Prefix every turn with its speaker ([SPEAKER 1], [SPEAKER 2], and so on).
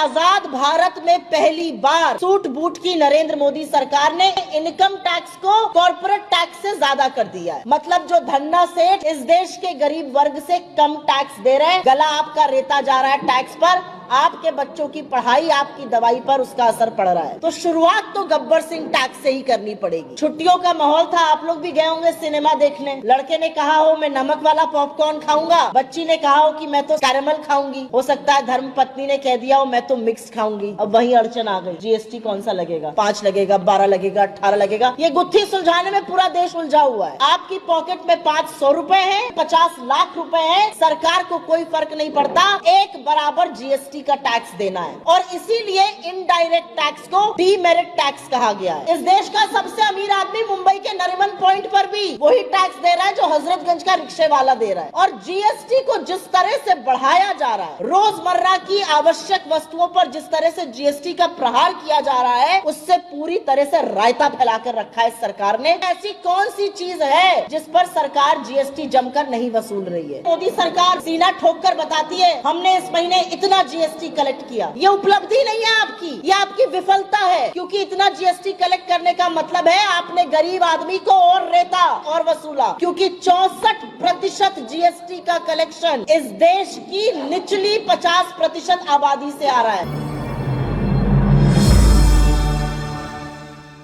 [SPEAKER 1] आजाद भारत में पहली बार suit boot की नरेंद्र मोदी सरकार ने इनकम टैक्स को कॉर्पोरेट टैक्स से ज्यादा कर दिया है। मतलब जो धन्ना सेठ इस देश के गरीब वर्ग से कम टैक्स दे रहे हैं, गला आपका रेता जा रहा है टैक्स पर, आपके बच्चों की पढ़ाई, आपकी दवाई पर उसका असर पड़ रहा है। तो शुरुआत तो गब्बर सिंह टैक्स से ही करनी पड़ेगी। छुट्टियों का माहौल था, आप लोग भी गए होंगे सिनेमा देखने। लड़के ने कहा हो मैं नमक वाला पॉपकॉर्न खाऊंगा, बच्ची ने कहा हो कि मैं तो कैरेमल खाऊंगी, हो सकता है धर्म पत्नी ने कह दिया हो मैं तो मिक्स खाऊंगी। अब वही अड़चन आ गई, जीएसटी कौन सा लगेगा, 5 लगेगा, 12 लगेगा, 18 लगेगा। ये गुत्थी सुलझाने में पूरा देश उलझा हुआ है। आपकी पॉकेट में 500 रुपए है, 50 लाख रुपए है, सरकार को कोई फर्क नहीं पड़ता, एक बराबर जीएसटी का टैक्स देना है। और इसीलिए इनडायरेक्ट टैक्स को डीमेरिट टैक्स कहा गया है। इस देश का सबसे अमीर आदमी मुंबई के नरीमन पॉइंट पर भी वही टैक्स दे रहा है जो हजरतगंज का रिक्शे वाला दे रहा है। और जीएसटी को जिस तरह से बढ़ाया जा रहा है, रोजमर्रा की आवश्यक वस्तुओं पर जिस तरह से जीएसटी का प्रहार किया जा रहा है, उससे पूरी तरह से रायता फैलाकर रखा है सरकार ने। ऐसी कौन सी चीज है जिस पर सरकार जीएसटी जमकर नहीं वसूल रही है? मोदी सरकार सीना ठोक कर बताती है हमने इस महीने इतना जीएसटी कलेक्ट किया। ये उपलब्धि नहीं है आपकी, ये आपकी विफलता है, क्योंकि इतना जीएसटी कलेक्ट करने का मतलब है आपने गरीब आदमी को और रेता और वसूला। क्योंकि 64% जीएसटी का कलेक्शन इस देश की निचली 50% आबादी से आ रहा है।